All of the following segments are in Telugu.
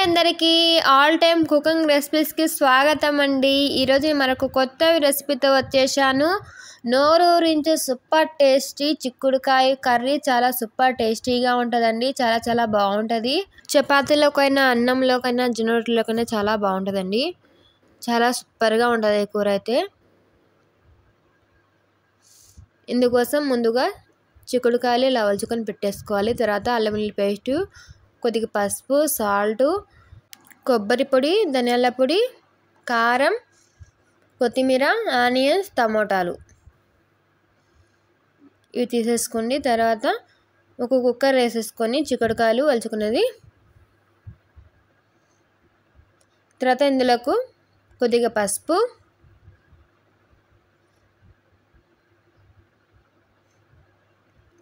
అందరికీ ఆల్ టైమ్ కుకింగ్ రెసిపీస్కి స్వాగతం అండి. ఈరోజు మరొక కొత్త రెసిపీతో వచ్చేసాను. నోరూరించే సూపర్ టేస్టీ చిక్కుడుకాయ కర్రీ చాలా సూపర్ టేస్టీగా ఉంటుందండి. చాలా బాగుంటుంది. చపాతీలోకైనా అన్నంలోకైనా జొన్నరొట్టెలోకైనా చాలా బాగుంటుందండి. చాలా సూపర్గా ఉంటుంది ఈ కూర అయితే. ఇందుకోసం ముందుగా చిక్కుడుకాయలు ఇలా వలుచుకొని పెట్టేసుకోవాలి. తర్వాత అల్లం వెల్లుల్లి పేస్టు, కొద్దిగా పసుపు, సాల్టు, కొబ్బరి పొడి, ధనియాల పొడి, కారం, కొత్తిమీర, ఆనియన్స్, టమోటాలు ఇవి తీసేసుకోండి. తర్వాత ఒక కుక్కర్ వేసేసుకొని చిక్కుడుకాయలు వలుచుకున్నది. తర్వాత ఇందులోకి కొద్దిగా పసుపు,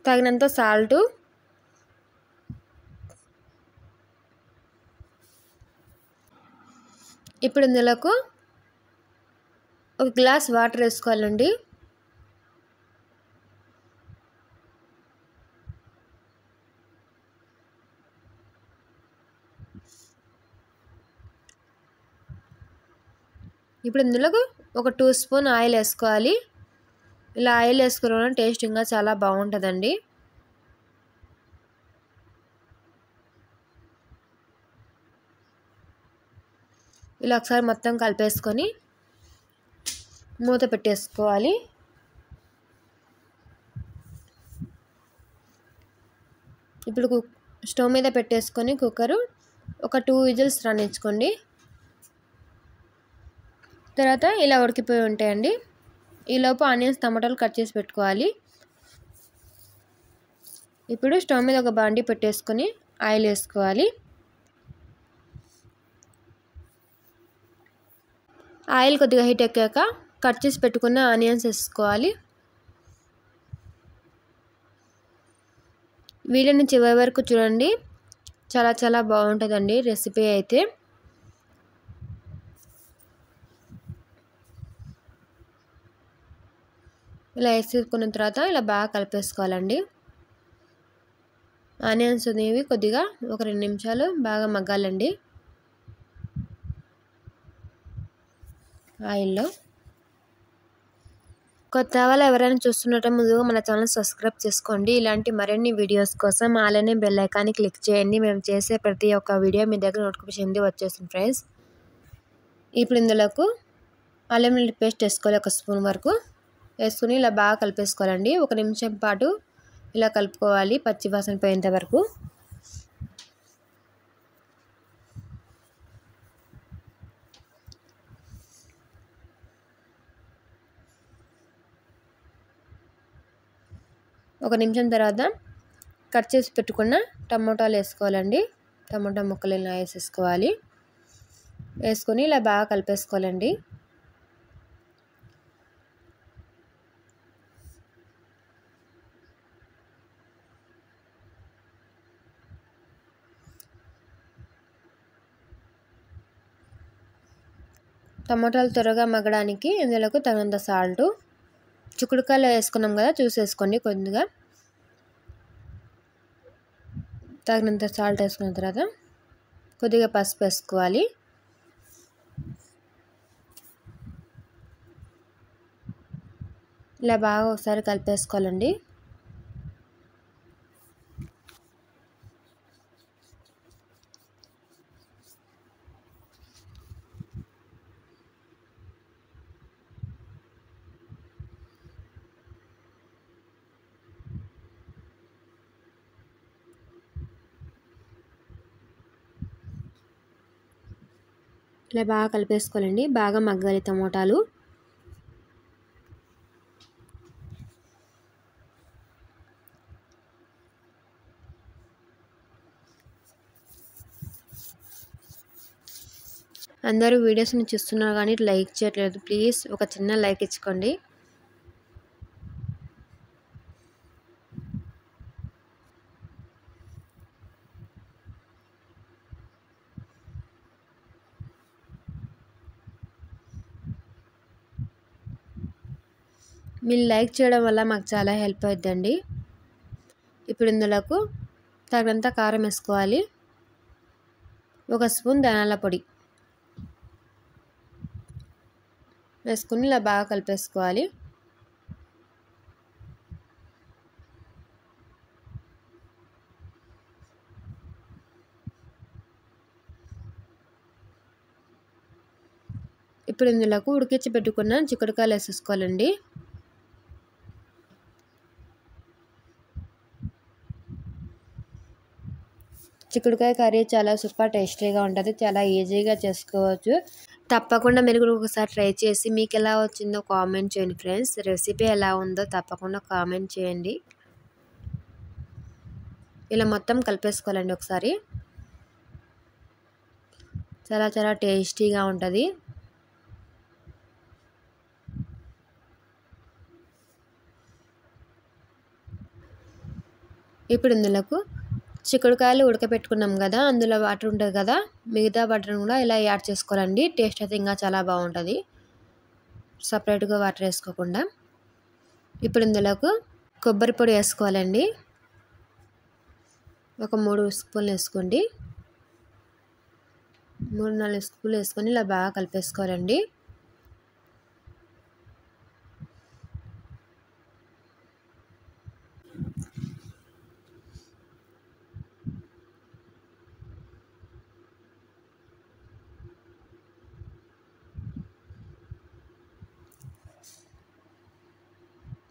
తగినంత సాల్టు, ఇప్పుడు ఇందులోకి ఒక గ్లాస్ వాటర్ వేసుకోవాలండి. ఇప్పుడు ఇందులోకి ఒక 2 స్పూన్ ఆయిల్ వేసుకోవాలి. ఇలా ఆయిల్ వేసుకోవడం టేస్ట్ ఇంకా చాలా బాగుంటుందండి. ఇలా ఒకసారి మొత్తం కలిపేసుకొని మూత పెట్టేసుకోవాలి. ఇప్పుడు స్టవ్ మీద పెట్టేసుకొని కుక్కరు ఒక 2 విజిల్స్ రానిచ్చుకోండి. తర్వాత ఇలా ఉడికిపోయి ఉంటాయండి. ఈలోపు ఆనియన్స్, టమాటాలు కట్ చేసి పెట్టుకోవాలి. ఇప్పుడు స్టవ్ మీద ఒక బాండీ పెట్టేసుకొని ఆయిల్ వేసుకోవాలి. ఆయిల్ కొద్దిగా హీట్ ఎక్కాక కట్ చేసి పెట్టుకున్న ఆనియన్స్ వేసుకోవాలి. వీడియోని చివరి వరకు చూడండి. చాలా బాగుంటుందండి రెసిపీ అయితే. ఇలా వేసుకున్న తర్వాత ఇలా బాగా కలిపేసుకోవాలండి. ఆనియన్స్ అనేవి కొద్దిగా ఒక 2 నిమిషాలు బాగా మగ్గాలండి ఆయిల్లో. కొత్త వాళ్ళు ఎవరైనా చూస్తున్నట్టు ముందుగా మన ఛానల్ సబ్స్క్రైబ్ చేసుకోండి. ఇలాంటి మరిన్ని వీడియోస్ కోసం అలానే బెల్ ఐకాన్ని క్లిక్ చేయండి. మేము చేసే ప్రతి ఒక్క వీడియో మీ దగ్గర నోటిఫికేషన్ వచ్చేస్తుంది ఫ్రెండ్స్. ఇప్పుడు ఇందులోకి అల్లం వెల్లుల్లి పేస్ట్ వేసుకోవాలి. 1 స్పూన్ వరకు వేసుకుని ఇలా బాగా కలిపేసుకోవాలండి. 1 నిమిషం పాటు ఇలా కలుపుకోవాలి పచ్చి వాసన పోయేంత వరకు. ఒక నిమిషం తర్వాత కట్ చేసి పెట్టుకున్న టమోటాలు వేసుకోవాలండి. టమోటా ముక్కలు ఇలా వేసేసుకోవాలి. వేసుకొని ఇలా బాగా కలిపేసుకోవాలండి. టమాటాలు త్వరగా మగ్గడానికి ఇందులోకి తగినంత సాల్టు, చిక్కుడుకాయలు వేసుకున్నాం కదా చూసేసుకోండి. కొద్దిగా తగినంత సాల్ట్ వేసుకున్న తర్వాత కొద్దిగా పసుపు వేసుకోవాలి. ఇలా బాగా ఒకసారి కలిపేసుకోవాలండి. ఇలా బాగా కలిపేసుకోవాలండి. బాగా మగ్గాలి టమోటాలు. అందరూ వీడియోస్ని చూస్తున్నారు కానీ లైక్ చేయట్లేదు. ప్లీజ్ ఒక చిన్న లైక్ ఇచ్చుకోండి. మీరు లైక్ చేయడం వల్ల మాకు చాలా హెల్ప్ అవుతుందండి. ఇప్పుడు ఇందులోకి తగినంత కారం వేసుకోవాలి. 1 స్పూన్ ధనియాల పొడి వేసుకుని ఇలా బాగా కలిపేసుకోవాలి. ఇప్పుడు ఇందులోకి ఉడికించి పెట్టుకున్న చిక్కుడుకాయలు వేసేసుకోవాలండి. చిక్కుడుకాయ కర్రీ చాలా సూపర్ టేస్టీగా ఉంటుంది. చాలా ఈజీగా చేసుకోవచ్చు. తప్పకుండా మీరు కూడా ఒకసారి ట్రై చేసి మీకు ఎలా వచ్చిందో కామెంట్ చేయండి ఫ్రెండ్స్. రెసిపీ ఎలా ఉందో తప్పకుండా కామెంట్ చేయండి. ఇలా మొత్తం కలిపేసుకోవాలండి ఒకసారి. చాలా చాలా టేస్టీగా ఉంటుంది. ఇప్పుడు ఇందులోకి చిక్కుడుకాయలు ఉడకపెట్టుకున్నాం కదా, అందులో వాటర్ ఉంటుంది కదా, మిగతా వాటర్ని కూడా ఇలా యాడ్ చేసుకోవాలండి. టేస్ట్ అయితే ఇంకా చాలా బాగుంటుంది, సపరేట్గా వాటర్ వేసుకోకుండా. ఇప్పుడు ఇందులోకి కొబ్బరి పొడి వేసుకోవాలండి. ఒక 3 స్పూన్లు వేసుకోండి. 3-4 స్పూన్లు వేసుకొని ఇలా బాగా కలిపేసుకోవాలండి.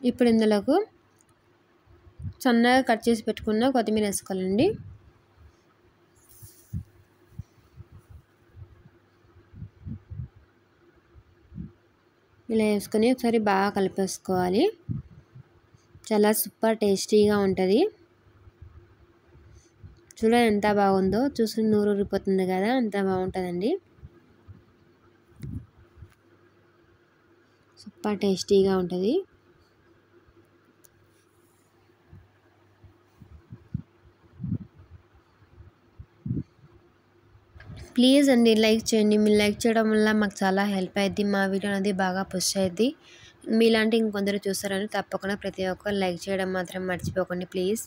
ఇప్పుడు ఇందులోకి సన్నగా కట్ చేసి పెట్టుకున్న కొత్తిమీర వేసుకోవాలండి. ఇలా వేసుకొని ఒకసారి బాగా కలిపేసుకోవాలి. చాలా సూపర్ టేస్టీగా ఉంటుంది. చూడండి ఎంత బాగుందో, చూసి నూరు ఊరిపోతుంది కదా, అంత బాగుంటుందండి. సూపర్ టేస్టీగా ఉంటుంది. ప్లీజ్ అండి లైక్ చేయండి. మీరు లైక్ చేయడం వల్ల మాకు చాలా హెల్ప్ అయ్యిద్ది. మా వీడియో అనేది బాగా పుష్ అయ్యిద్ది. మీలాంటి ఇంకొందరు చూస్తారని తప్పకుండా ప్రతి ఒక్కరు లైక్ చేయడం మాత్రం మర్చిపోకండి ప్లీజ్.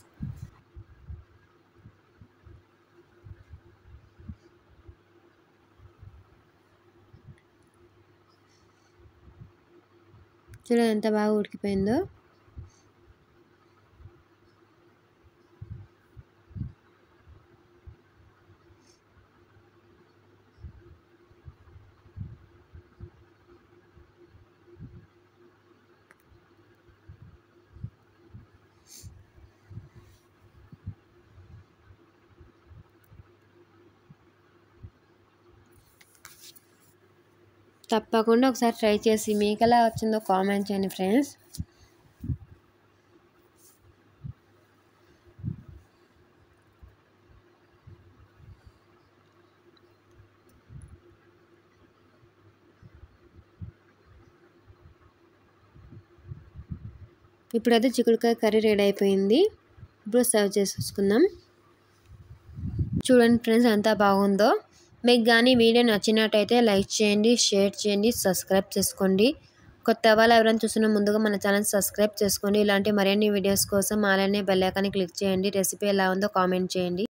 చూడండి ఎంత బాగా ఉడికిపోయిందో. తప్పకుండా ఒకసారి ట్రై చేసి మీకు ఎలా వచ్చిందో కామెంట్ చేయండి ఫ్రెండ్స్. ఇప్పుడైతే చిక్కుడుకాయ కర్రీ రెడీ అయిపోయింది. ఇప్పుడు సర్వ్ చేసేసుకుందాం. చూడండి ఫ్రెండ్స్ ఎంత బాగుందో. మీకు కానీ వీడియో నచ్చినట్టయితే లైక్ చేయండి, షేర్ చేయండి, సబ్స్క్రైబ్ చేసుకోండి. కొత్త వాళ్ళు ఎవరైనా చూస్తున్నా ముందుగా మన ఛానల్ సబ్స్క్రైబ్ చేసుకోండి. ఇలాంటి మరిన్ని వీడియోస్ కోసం అలానే బెల్ ఐకాన్ని క్లిక్ చేయండి. రెసిపీ ఎలా ఉందో కామెంట్ చేయండి.